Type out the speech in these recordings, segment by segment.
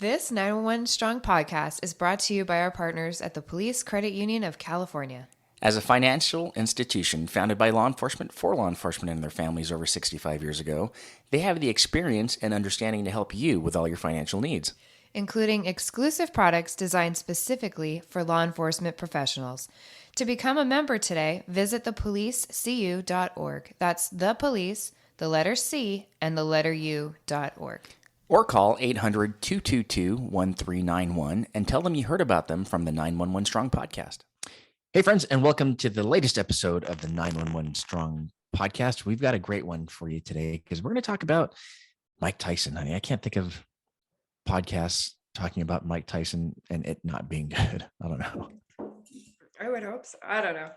This 911 Strong podcast is brought to you by our partners at the Police Credit Union of California. As a financial institution founded by law enforcement for law enforcement and their families over 65 years ago, they have the experience and understanding to help you with all your financial needs, including exclusive products designed specifically for law enforcement professionals. To become a member today, visit thepolicecu.org. That's the police, the letter C, and the letter U.org. Or call 800-222-1391 and tell them you heard about them from the 911 Strong podcast. Hey, friends, and welcome to the latest episode of the 911 Strong podcast. We've got a great one for you today because we're going to talk about Mike Tyson. Honey, I can't think of podcasts talking about Mike Tyson and it not being good. I don't know. I would hope so. I don't know.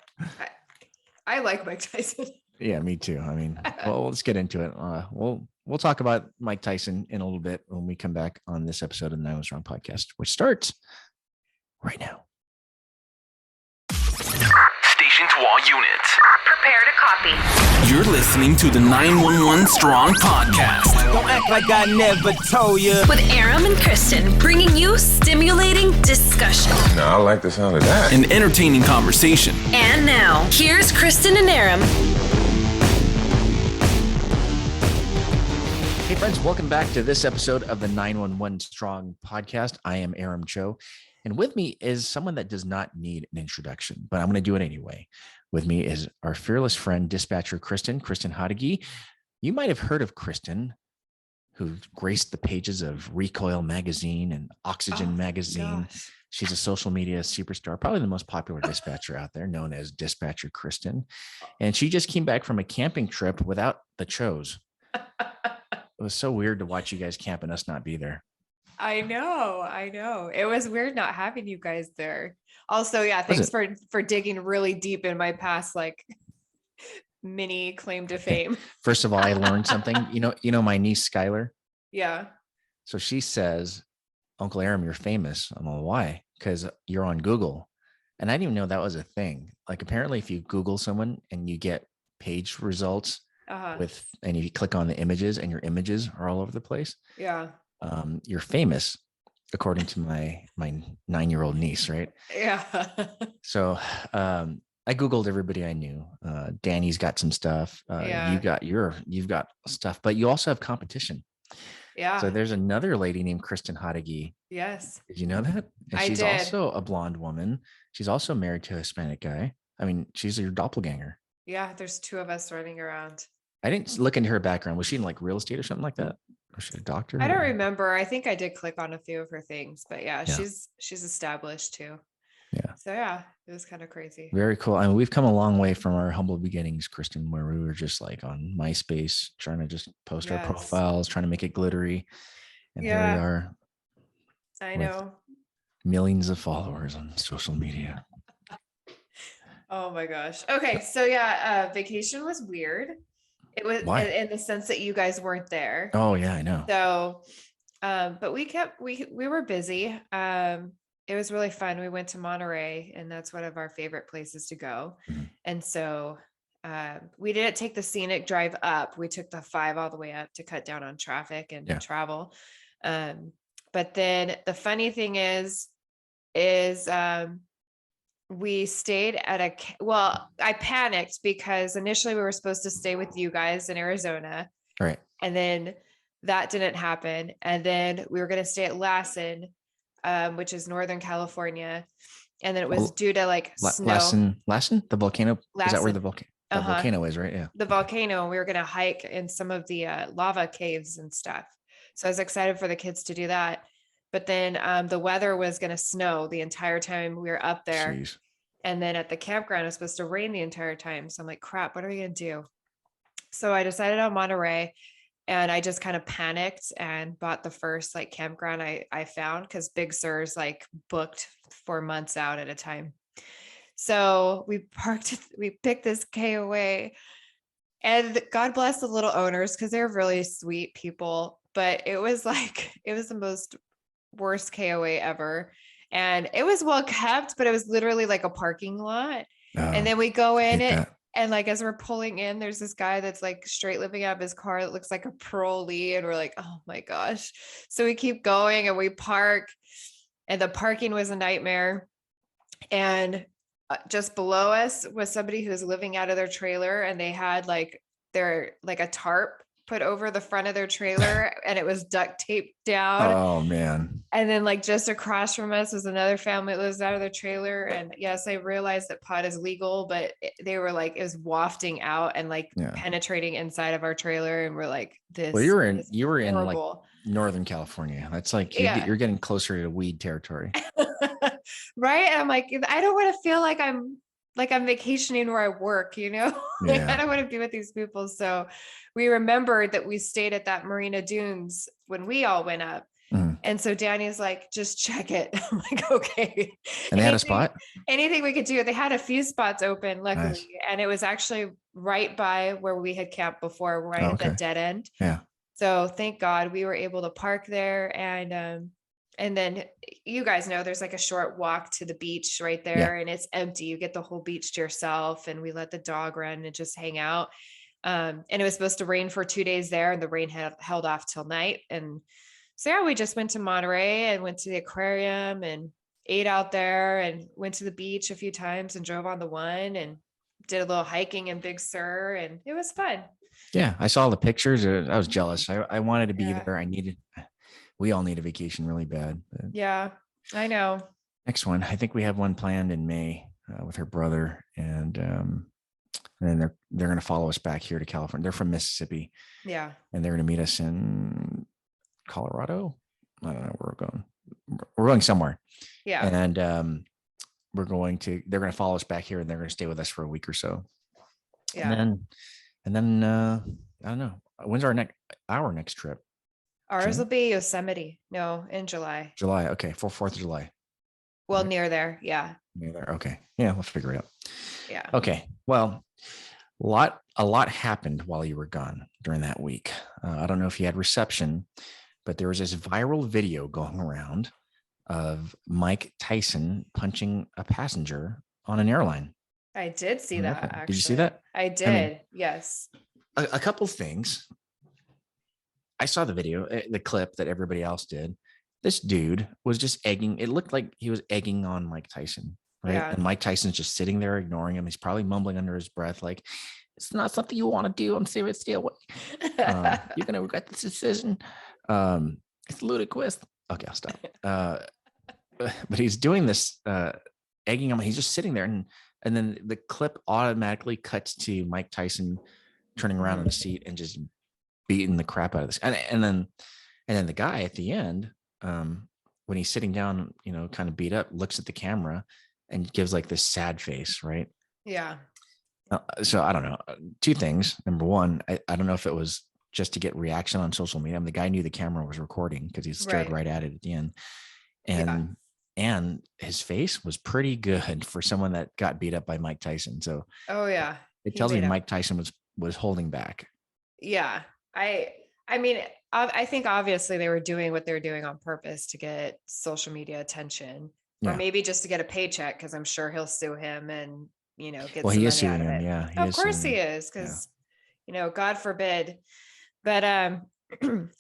I like Mike Tyson. Yeah, me too. I mean, well, let's get into it. We'll talk about Mike Tyson in a little bit when we come back on this episode of the 911 Strong podcast, which starts right now. Station to all units. Prepare to copy. You're listening to the 911 Strong podcast. Don't act like I never told you. With Aram and Kristen, bringing you stimulating discussion. No, I like the sound of that. An entertaining conversation. And now, here's Kristen and Aram. Hey, friends, welcome back to this episode of the 911 Strong podcast. I am Aram Choe. And with me is someone that does not need an introduction, but I'm going to do it anyway. With me is our fearless friend, dispatcher Kristen Jauregui. You might have heard of Kristen, who graced the pages of Recoil magazine and Oxygen magazine. Gosh. She's a social media superstar, probably the most popular dispatcher out there, known as Dispatcher Kristen. And she just came back from a camping trip without the Choes. It was so weird to watch you guys camp and us not be there. I know. It was weird not having you guys there. Also, yeah, thanks for digging really deep in my past, like mini claim to fame. First of all, I learned something. You know my niece Skylar. Yeah. So she says, "Uncle Aram, you're famous." I'm like, "Why?" Because you're on Google, and I didn't even know that was a thing. Like apparently, if you Google someone and you get page results and you click on the images, and your images are all over the place. Yeah. You're famous, according to my 9-year-old niece, right? Yeah. So I Googled everybody I knew. Danny's got some stuff. You've got stuff, but you also have competition. Yeah. So there's another lady named Kristen Jauregui. Yes. Did you know that? And I she's did. also a blonde woman. She's also married to a Hispanic guy. I mean, she's your doppelganger. Yeah. There's two of us running around. I didn't look into her background. Was she in like real estate or something like that? Was she a doctor? I don't remember. I think I did click on a few of her things, but yeah. she's established too. Yeah. So yeah, it was kind of crazy. Very cool. I mean, we've come a long way from our humble beginnings, Kristen, where we were just like on MySpace, trying to just post our profiles, trying to make it glittery. And here we are. I know. Millions of followers on social media. Oh my gosh. Okay. So yeah, vacation was weird. It was in the sense that you guys weren't there. Oh yeah, I know. So, but we were busy. It was really fun. We went to Monterey, and that's one of our favorite places to go. Mm-hmm. And so, we didn't take the scenic drive up. We took the 5 all the way up to cut down on traffic and travel. But then the funny thing is we stayed at I panicked because initially we were supposed to stay with you guys in Arizona. Right. And then that didn't happen. And then we were going to stay at Lassen, which is Northern California. And then it was due to like snow. Lassen, the volcano. Lassen. Is that where the volcano is, right? Yeah. The volcano. And we were going to hike in some of the lava caves and stuff. So I was excited for the kids to do that. But then the weather was going to snow the entire time we were up there. Jeez. And then at the campground, it was supposed to rain the entire time. So I'm like, crap, what are we going to do? So I decided on Monterey, and I just kind of panicked and bought the first like campground I found, because Big Sur's like booked for months out at a time. So we picked this KOA, and God bless the little owners, because they're really sweet people, but it was the most worst KOA ever. And it was well kept, but it was literally like a parking lot. And then we go in it. And like as we're pulling in, there's this guy that's like straight living out of his car that looks like a parolee. And we're like, oh my gosh. So we keep going and we park, and the parking was a nightmare. And just below us was somebody who was living out of their trailer, and they had like a tarp put over the front of their trailer and it was duct taped down. Oh man. And then like just across from us was another family that lives out of their trailer. And yes, I realized that pot is legal, but they were like, it was wafting out and like penetrating inside of our trailer. And we're like, this. Well, you were in like horrible. Northern California. That's like, you're getting closer to weed territory. Right. And I'm like, I don't want to feel like I'm vacationing where I work, you know, like I don't want to be with these people. So we remembered that we stayed at that Marina Dunes when we all went up. And so Danny's like, just check it. I'm like, okay. And they had a spot? Anything we could do. They had a few spots open, luckily. Nice. And it was actually right by where we had camped before, right at that dead end. Yeah. So thank God we were able to park there. And then you guys know there's like a short walk to the beach right there, and it's empty. You get the whole beach to yourself, and we let the dog run and just hang out. And it was supposed to rain for 2 days there, and the rain held off till night. And so yeah, we just went to Monterey and went to the aquarium and ate out there and went to the beach a few times and drove on the one and did a little hiking in Big Sur, and it was fun. Yeah, I saw the pictures. I was jealous. I wanted to be there. We all need a vacation really bad. Yeah, I know. Next one. I think we have one planned in May with her brother, and then they're going to follow us back here to California. They're from Mississippi. Yeah. And they're going to meet us in Colorado. I don't know where we're going. We're going somewhere. Yeah. And they're going to follow us back here, and they're going to stay with us for a week or so. Yeah. And then I don't know. When's our next trip? Ours will be Yosemite. No, in July. July. Okay. For 4th of July. Well, right. Near there. Yeah. Near there. Okay. Yeah. We'll figure it out. Yeah. Okay. Well, a lot happened while you were gone during that week. I don't know if you had reception, but there was this viral video going around of Mike Tyson punching a passenger on an airline. I did see that. Actually. Did you see that? I did. I mean, yes. A couple things. I saw the video, the clip that everybody else did. This dude was just egging. It looked like he was egging on Mike Tyson, right? Yeah. And Mike Tyson's just sitting there ignoring him. He's probably mumbling under his breath, like, "It's not something you want to do. I'm serious. Stay away. You're gonna regret this decision. It's ludicrous." Okay, I'll stop. But he's doing this, egging him. He's just sitting there, and then the clip automatically cuts to Mike Tyson turning around in the seat and just beating the crap out of this. And then the guy at the end, when he's sitting down, kind of beat up, looks at the camera and gives like this sad face, right? Yeah. So I don't know. Two things. Number one, I don't know if it was just to get reaction on social media. I mean, the guy knew the camera was recording because he stared right at it at the end. And his face was pretty good for someone that got beat up by Mike Tyson. So it tells me Mike Tyson was holding back. Yeah. I mean, I think obviously they were doing what they're doing on purpose to get social media attention, or maybe just to get a paycheck, because I'm sure he'll sue him and get some money out of it. Yeah, of course he is, because God forbid. But I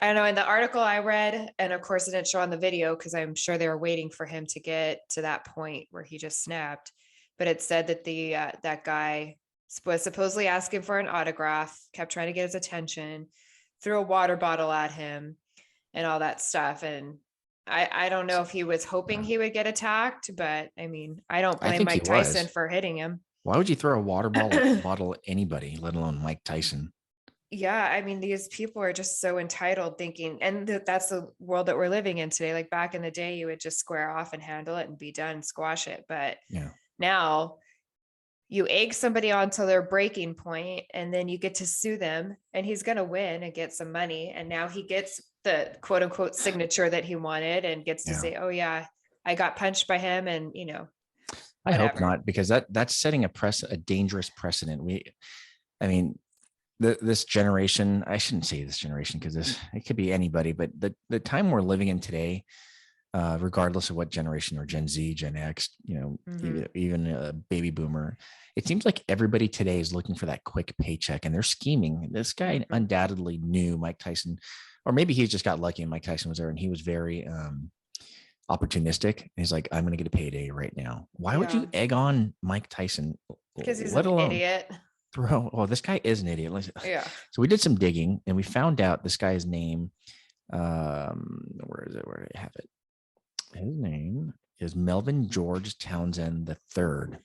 know in the article I read, and of course it didn't show on the video because I'm sure they were waiting for him to get to that point where he just snapped. But it said that that guy was supposedly asking for an autograph, kept trying to get his attention, threw a water bottle at him and all that stuff. And I don't know if he was hoping he would get attacked, but I mean, I don't blame Mike Tyson for hitting him. Why would you throw a water bottle at anybody, let alone Mike Tyson? Yeah, I mean, these people are just so entitled, thinking, and that's the world that we're living in today. Like back in the day, you would just square off and handle it and be done, squash it. But now you egg somebody onto their breaking point, and then you get to sue them, and he's going to win and get some money. And now he gets the quote unquote signature that he wanted and gets to say, "Oh yeah, I got punched by him." And I hope not, because that's setting a dangerous precedent. This generation, I shouldn't say this generation, because it could be anybody, but the time we're living in today, regardless of what generation or Gen Z, Gen X, Mhm. even a baby boomer. It seems like everybody today is looking for that quick paycheck and they're scheming. This guy Mhm. undoubtedly knew Mike Tyson, or maybe he just got lucky and Mike Tyson was there and he was very opportunistic. He's like, I'm going to get a payday right now. Why would Yeah. you egg on Mike Tyson, Because he's let an alone idiot. throw? Oh, this guy is an idiot. Yeah. So we did some digging and we found out this guy's name. Where is it? Where do I have it? His name is Melvin George Townsend the third.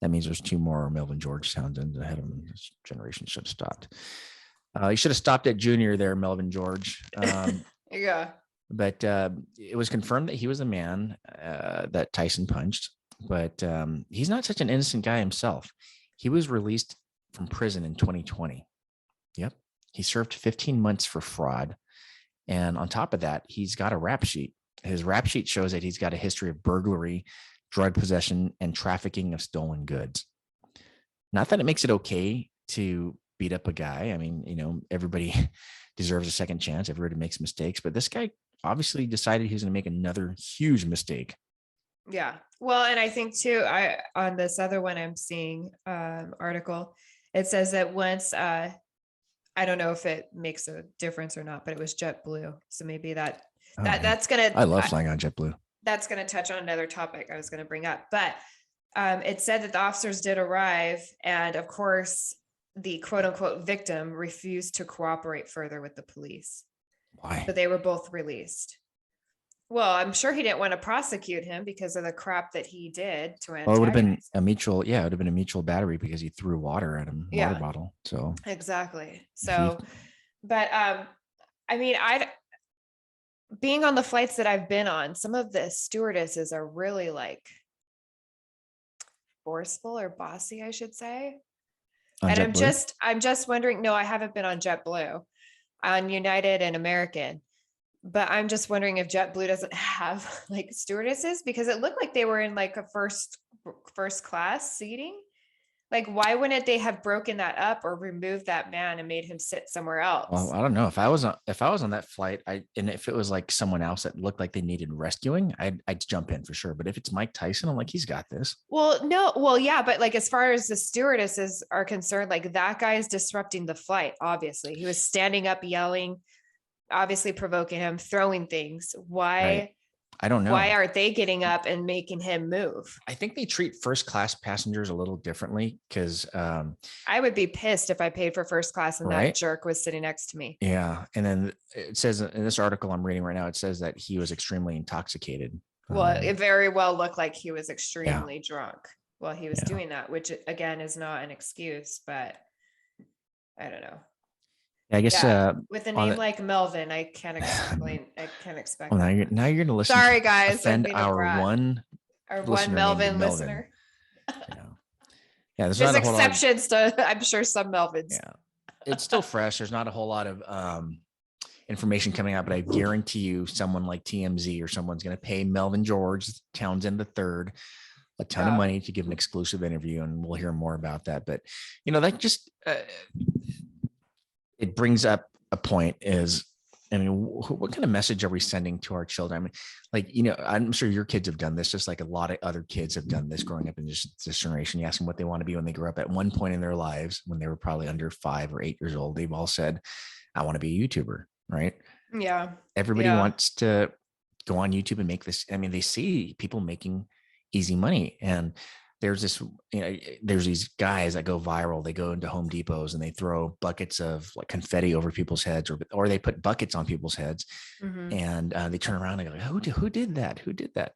That means there's two more Melvin George Townsends ahead of him. This generation should have stopped. He should have stopped at junior there, Melvin George. Yeah. But it was confirmed that he was the man that Tyson punched. But he's not such an innocent guy himself. He was released from prison in 2020. Yep. He served 15 months for fraud. And on top of that, he's got a rap sheet. His rap sheet shows that he's got a history of burglary, drug possession, and trafficking of stolen goods. Not that it makes it okay to beat up a guy. I mean, everybody deserves a second chance. Everybody makes mistakes, but this guy obviously decided he was going to make another huge mistake. Yeah. Well, and I think too, on this other one I'm seeing article, it says that once I don't know if it makes a difference or not, but it was JetBlue. So maybe that's gonna I love flying on JetBlue. That's gonna touch on another topic I was gonna bring up. But it said that the officers did arrive, and of course, the quote unquote victim refused to cooperate further with the police. Why? So they were both released. Well, I'm sure he didn't want to prosecute him because of the crap that he did to Well, it would have been antagonize. a mutual, yeah, it would have been a mutual battery because he threw water at him, water Yeah. bottle. So Exactly. So, but I mean, being on the flights that I've been on, some of the stewardesses are really like forceful or bossy, I should say. on And JetBlue? I'm just wondering, no, I haven't been on JetBlue, on United and American, but I'm just wondering if JetBlue doesn't have like stewardesses, because it looked like they were in like a first class seating. Like, why wouldn't they have broken that up or removed that man and made him sit somewhere Well, else? I don't know if I was on that flight, and if it was like someone else that looked like they needed rescuing, I'd jump in for sure. But if it's Mike Tyson, I'm like, he's got this. Well, no, well, yeah, but like as far as the stewardesses are concerned, like that guy is disrupting the flight. Obviously, he was standing up, yelling, obviously provoking him, throwing things. Why? Right. I don't know. Why aren't they getting up and making him move? I think they treat first class passengers a little differently because, I would be pissed if I paid for first class and Right. that jerk was sitting next to me. yeah. And then it says in this article I'm reading right now, it says that he was extremely intoxicated. Well, it very well looked like he was Yeah. extremely drunk while he was Yeah. doing that, which again is not an excuse, but I don't know. I guess Yeah, with a on name the- like Melvin, I can't explain. I can't expect. well, now that. you're going to listen. Sorry, to guys, I'm offend being a our brat. one Our listener one named Melvin Melvin. listener. Yeah. There's There's not a whole lot of- exceptions to, I'm sure, some Melvins. Yeah. It's still fresh. There's not a whole lot of information coming out, but I guarantee you someone like TMZ or someone's going to pay Melvin George Townsend III a ton of money to give an exclusive interview, and we'll hear more about that. But, that just, it brings up a point is, what kind of message are we sending to our children? I'm sure your kids have done this, just like a lot of other kids have done this growing up in this generation. You ask them what they want to be when they grow up. At one point in their lives, when they were probably under 5 or 8 years old, they've all said, I want to be a YouTuber, right? Yeah. Everybody Yeah. wants to go on YouTube and make this. They see people making easy money, and there's these guys that go viral. They go into Home Depots and they throw buckets of like confetti over people's heads, or they put buckets on people's heads, Mhm. and they turn around and go, who did that? Who did that?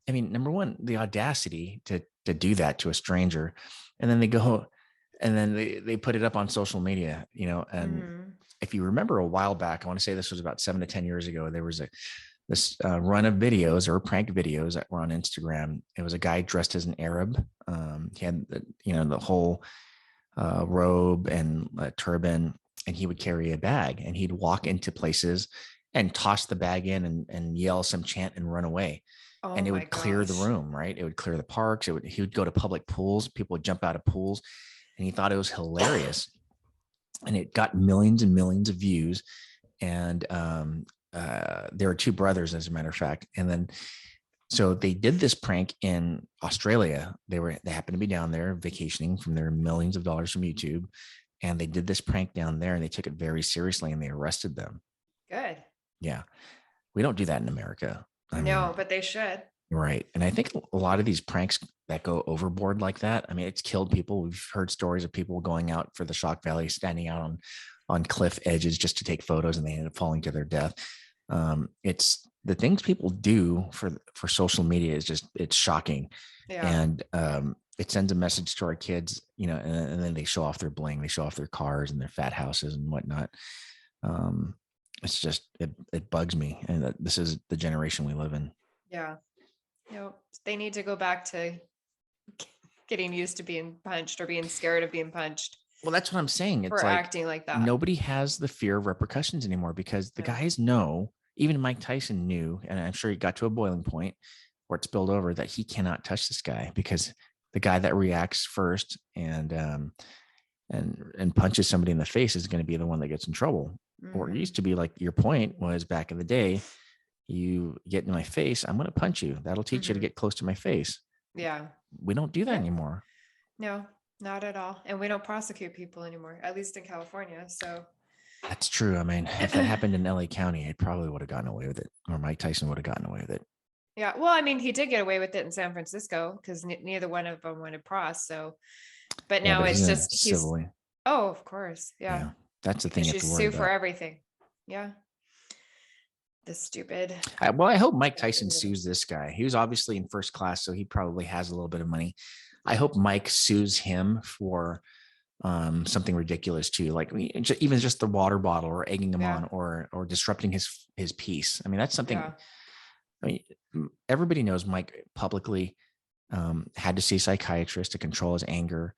Number one, the audacity to do that to a stranger, and then they go and then they put it up on social media, and Mhm. if you remember a while back, I want to say this was about 7 to 10 years ago, there was this run of videos or prank videos that were on Instagram. It was a guy dressed as an Arab. He had the whole robe and a turban, and he would carry a bag, and he'd walk into places and toss the bag in and yell some chant and run away. Oh And it my would clear the gosh. room, right? It would clear the parks. He would go to public pools. People would jump out of pools, and he thought it was hilarious. And it got millions and millions of views. And there were two brothers, as a matter of fact. And then, so they did this prank in Australia. They happened to be down there vacationing from their millions of dollars from YouTube. And they did this prank down there and they took it very seriously and they arrested them. Good. Yeah. We don't do that in America. I No, mean, but they should. right. And I think a lot of these pranks that go overboard like that, I mean, it's killed people. We've heard stories of people going out for the shock value, standing out on cliff edges just to take photos, and they end up falling to their death. It's the things people do for social media is just, it's shocking. Yeah. And it sends a message to our kids, you know, and then they show off their bling, they show off their cars and their fat houses and whatnot. It's just, it bugs me. And that this is the generation we live in. Yeah. No, they need to go back to getting used to being punched or being scared of being punched Well, that's what I'm saying. It's for like acting like that. nobody has the fear of repercussions anymore, because the guys know, even Mike Tyson knew, and I'm sure he got to a boiling point where it spilled over, that he cannot touch this guy, because the guy that reacts first and punches somebody in the face is going to be the one that gets in trouble. Or it used to be, like your point was back in the day, you get in my face, I'm going to punch you. That'll teach you to get close to my face. Yeah. We don't do that anymore. No, not at all. And we don't prosecute people anymore, at least in California. So That's true. I mean, if that happened in LA County, I probably would have gotten away with it, or Mike Tyson would have gotten away with it. yeah. Well, I mean, he did get away with it in San Francisco because neither one of them wanted pros. So, but now but it's he's just civilly. Oh, of course. Yeah. That's the thing. You have to worry sue about. for everything. Yeah. The stupid. Well, I hope Mike Tyson sues this guy. He was obviously in first class, so he probably has a little bit of money. I hope Mike sues him for something ridiculous too, like even just the water bottle, or egging him on, or disrupting his peace. I mean, that's something. Yeah. I mean, everybody knows Mike publicly had to see a psychiatrist to control his anger.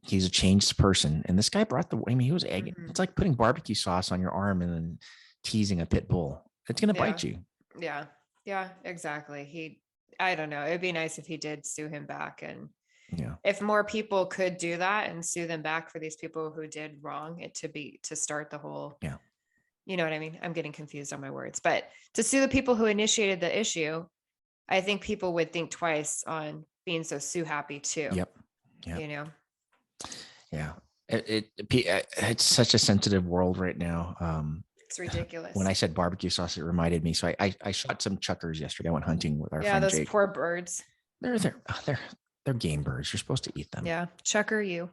He's a changed person, and this guy brought he was egging. It's like putting barbecue sauce on your arm and then teasing a pit bull. It's going to bite you. Yeah. Yeah, exactly. I don't know. It'd be nice if he did sue him back. And if more people could do that and sue them back for these people who did wrong, to start the whole, you know what I mean? I'm getting confused on my words, but to sue the people who initiated the issue, I think people would think twice on being so sue happy too. Yep. You know? Yeah. It's such a sensitive world right now. It's ridiculous. When I said barbecue sauce, it reminded me. So I shot some chuckers yesterday. I went hunting with our friend those Jake. poor birds. They're game birds. You're supposed to eat them. Yeah. Chucker you.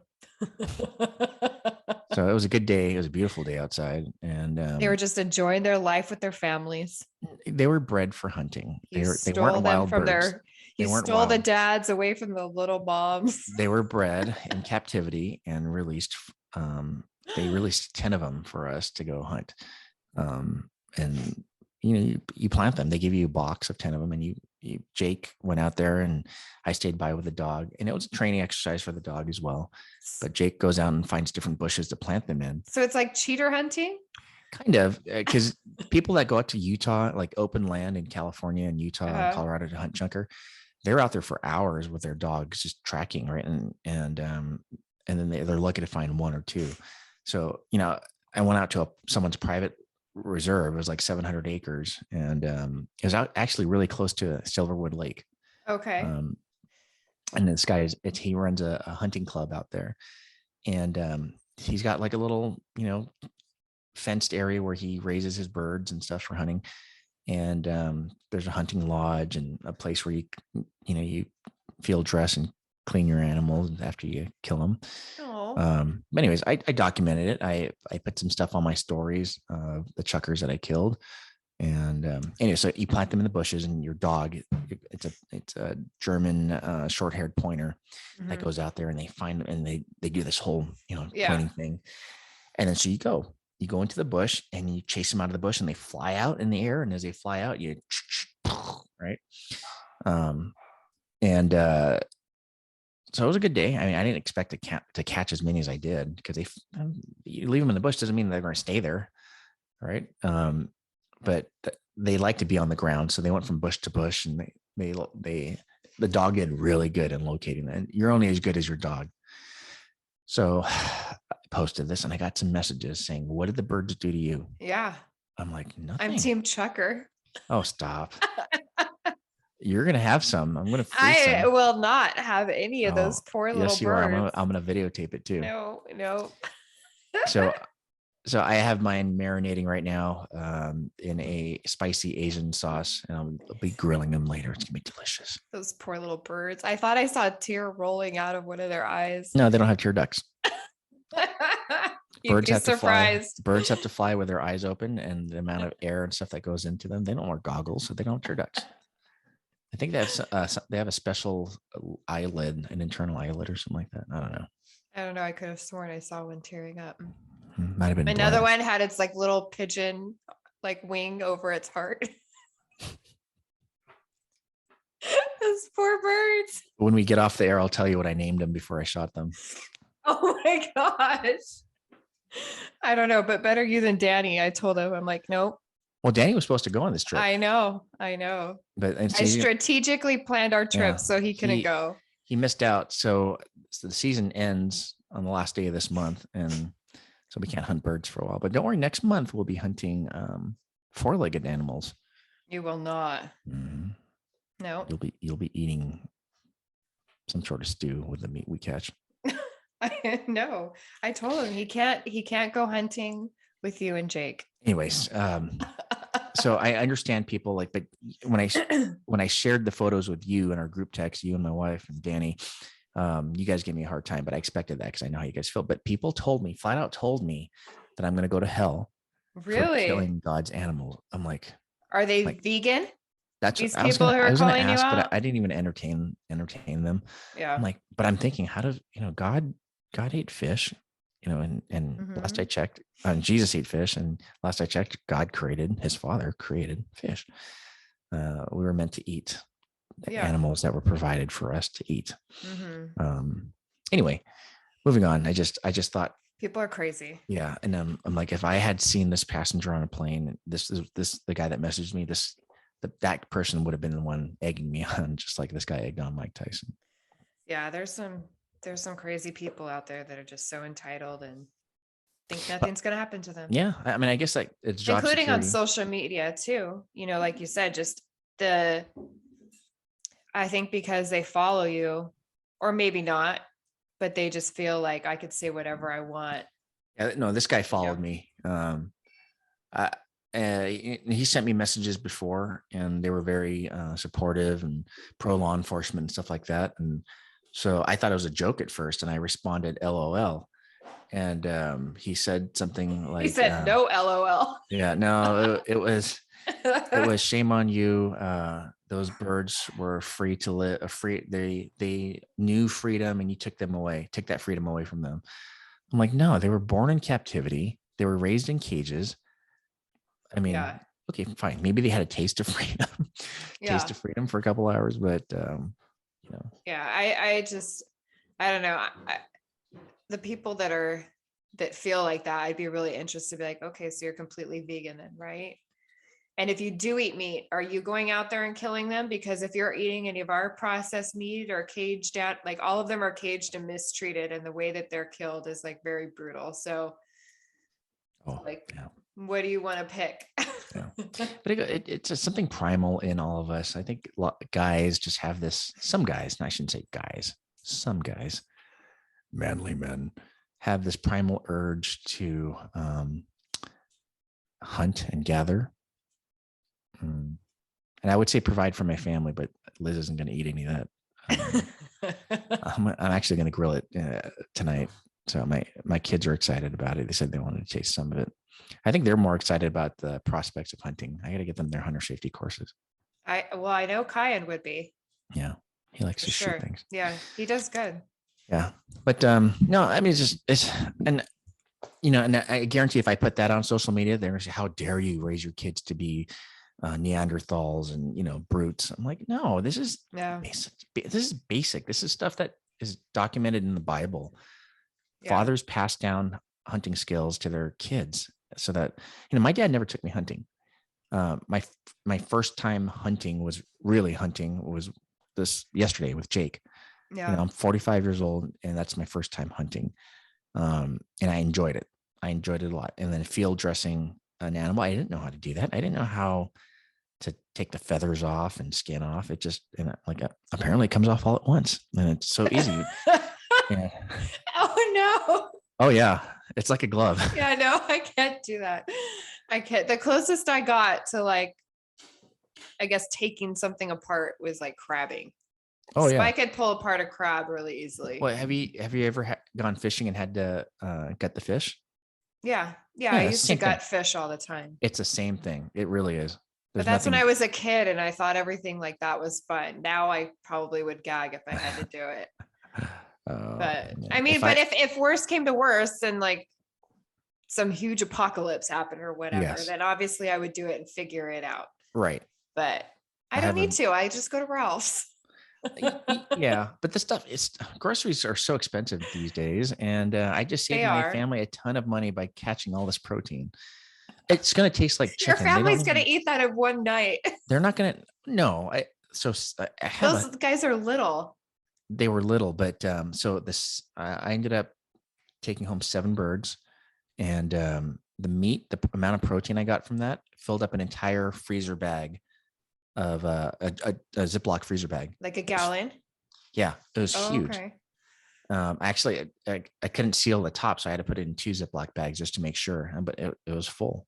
So it was a good day. It was a beautiful day outside. And they were just enjoying their life with their families. They were bred for hunting. They weren't them wild from birds. You stole the dads away from the little moms. They were bred in captivity and released. They released 10 of them for us to go hunt. And you plant them. They give you a box of 10 of them, and Jake went out there, and I stayed by with the dog, and it was a training exercise for the dog as well. But Jake goes out and finds different bushes to plant them in. So it's like cheater hunting? Kind of, because people that go out to Utah, like open land in California and Utah and Colorado to hunt chunker, they're out there for hours with their dogs just tracking, right? And then they're lucky to find one or two. So, I went out to someone's private reserve. It was like 700 acres, and it was actually really close to Silverwood Lake. Okay. And this guy he runs a hunting club out there, and he's got like a little fenced area where he raises his birds and stuff for hunting, and there's a hunting lodge and a place where you field dress and clean your animals after you kill them. But anyways, I documented it. I put some stuff on my stories of the chuckers that I killed. And anyway, so you plant them in the bushes, and your dog, it's a German short-haired pointer that goes out there, and they find them, and they do this whole pointing thing. And then so you go into the bush and you chase them out of the bush, and they fly out in the air. And as they fly out, you right. So it was a good day. I mean, I didn't expect to catch as many as I did, because you leave them in the bush doesn't mean they're going to stay there, right? But they like to be on the ground, so they went from bush to bush, and the dog did really good in locating that. And you're only as good as your dog. So I posted this, and I got some messages saying, "What did the birds do to you?" Yeah. I'm like, I'm nothing. team chucker. Oh, stop. You're going to have some. I'm going to freeze I some. will not have any of those Oh, poor little yes, you are. birds. I'm gonna videotape it too. No. So I have mine marinating right now in a spicy Asian sauce, and I'll be grilling them later. It's gonna be delicious. Those poor little birds. I thought I saw a tear rolling out of one of their eyes. No, they don't have tear ducts. You'd Birds be have to fly. surprised. Birds have to fly with their eyes open, and the amount of air and stuff that goes into them. They don't wear goggles, so they don't have tear ducts. I think they have a special eyelid, an internal eyelid, or something like that. I don't know. I don't know. I could have sworn I saw one tearing up. Might have been Another blood. one had its like little pigeon like wing over its heart. Those poor birds. When we get off the air, I'll tell you what I named them before I shot them. Oh my gosh. I don't know, but better you than Danny. I told him, I'm like, nope. Well, Danny was supposed to go on this trip. I know. But I strategically planned our trip so he couldn't go. He missed out. So the season ends on the last day of this month. And so we can't hunt birds for a while. But don't worry, next month we'll be hunting four-legged animals. You will not. Mm-hmm. No. You'll be eating some sort of stew with the meat we catch. I know. I told him he can't go hunting with you and Jake. Anyways, so I understand people like, but when I shared the photos with you in our group text, you and my wife and Danny, you guys gave me a hard time, but I expected that because I know how you guys feel. But people flat out told me that I'm going to go to hell really for killing God's animals. I'm like, are they vegan? That's these what people who are calling you out. But I didn't even entertain them. Yeah, I'm like, but I'm thinking, how does God ate fish? And last I checked, Jesus ate fish, and last I checked, his Father created fish. We were meant to eat the animals that were provided for us to eat. Anyway, moving on. I just thought people are crazy. Yeah, and I'm like, if I had seen this passenger on a plane, this the guy that messaged me, that person would have been the one egging me on, just like this guy egged on Mike Tyson. Yeah, there's some crazy people out there that are just so entitled and think nothing's going to happen to them. Yeah. I mean, I guess like it's job including security. On social media too, like you said, just I think because they follow you, or maybe not, but they just feel like I could say whatever I want. Yeah, no, this guy followed me. He sent me messages before, and they were very supportive and pro law enforcement and stuff like that. And so I thought it was a joke at first, and I responded, LOL. And he said something like, he said, no, LOL. Yeah, no, it was shame on you. Those birds were free to live, they knew freedom, and you took that freedom away from them. I'm like, no, they were born in captivity. They were raised in cages. I mean, okay, fine. Maybe they had a taste of freedom, taste of freedom for a couple hours, but Yeah, I don't know. The people that feel like that, I'd be really interested to be like, okay, so you're completely vegan then, right? And if you do eat meat, are you going out there and killing them? Because if you're eating any of our processed meat or caged out, like all of them are caged and mistreated, and the way that they're killed is like very brutal. So what do you want to pick? Yeah. But it's just something primal in all of us. I think guys just have this, some guys, and I shouldn't say guys, some guys, manly men, have this primal urge to hunt and gather. And I would say provide for my family, but Liz isn't going to eat any of that. I'm actually going to grill it tonight. So my kids are excited about it. They said they wanted to taste some of it. I think they're more excited about the prospects of hunting. I got to get them their hunter safety courses. I know Kyan would be. Yeah. He likes to shoot things. Yeah. He does good. Yeah. But no, I mean, and I guarantee if I put that on social media, they're going to say, how dare you raise your kids to be Neanderthals and, brutes. I'm like, no, this is basic. This is basic. This is stuff that is documented in the Bible. Yeah. Fathers pass down hunting skills to their kids so that, my dad never took me hunting. My first time hunting was this yesterday with Jake. Yeah. I'm 45 years old, and that's my first time hunting. And I enjoyed it. I enjoyed it a lot. And then field dressing an animal. I didn't know how to do that. I didn't know how to take the feathers off and skin off. It just apparently it comes off all at once, and it's so easy. Yeah. Oh no. Oh yeah, it's like a glove. Yeah, no, I can't do that. I can't. The closest I got to like, I guess taking something apart was like crabbing. Oh So yeah. I could pull apart a crab really easily. Well, have you ever gone fishing and had to gut the fish? Yeah. Yeah, I it's used the to same thing. gut fish all the time. It's the same thing. It really is. But There's that's when nothing. I was a kid and I thought everything like that was fun. Now I probably would gag if I had to do it. But Yeah. I mean, if worse came to worse and like some huge apocalypse happened or whatever, Yes. then obviously I would do it and figure it out. Right. But I I don't need haven't- to. I just go to Ralph's. Yeah, but the stuff is groceries are so expensive these days, and I just saved They my are. family a ton of money by catching all this protein. It's gonna taste like Your chicken. They don't family's going to even- eat that in one night. They're not gonna. No, I have Those guys are little. they were little, but so this I ended up taking home 7 birds, and the meat, the amount of protein I got from that filled up an entire freezer bag of a Ziploc freezer bag. Like a gallon. Yeah, it was Oh, huge. okay. Actually, I couldn't seal the top, so I had to put it in 2 Ziploc bags just to make sure. But it was full.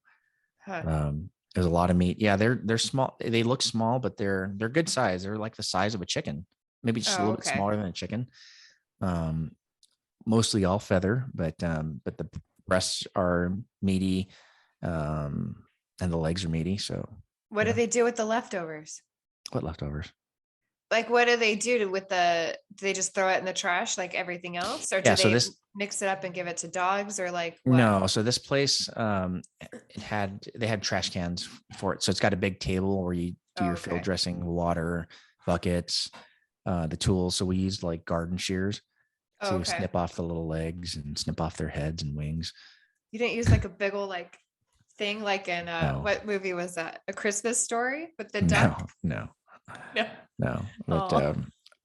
Huh. There's a lot of meat. Yeah, they're small. They look small, but they're good size. They're like the size of a chicken, maybe just a Oh, little bit okay. smaller than a chicken. Mostly all feather, but the breasts are meaty, and the legs are meaty. So What do yeah. they do with the leftovers? What leftovers? Like, what do they do with do they just throw it in the trash like everything else? Or do Yeah, so they this- mix it up and give it to dogs or like what? No, so this place they had trash cans for it. So it's got a big table where you do Oh, your field okay. dressing, water, buckets, the tools. So we used like garden shears to Oh, okay. snip off the little legs and snip off their heads and wings. You didn't use like a big old like thing like in No. what movie was that? A Christmas Story with the duck? No. No. But Aw.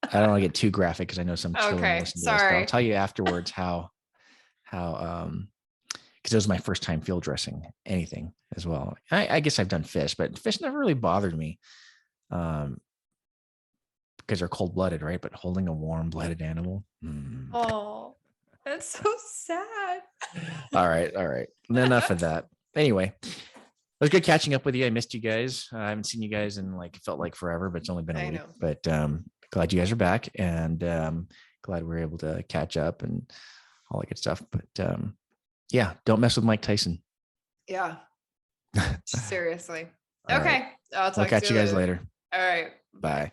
I don't want to get too graphic because I know some children Okay, listen to this. But I'll sorry. tell you afterwards how because it was my first time field dressing anything as well. I guess I've done fish, but fish never really bothered me. Because they're cold-blooded, right? But holding a warm-blooded animal. Oh, that's so sad. All right. Enough of that. Anyway, it was good catching up with you. I missed you guys. I haven't seen you guys in felt like forever, but it's only been a I week. know. But glad you guys are back, and glad we were able to catch up and all that good stuff. But yeah, don't mess with Mike Tyson. Yeah. Seriously. All Okay. right. I'll talk We'll catch to you guys later. All right. Bye.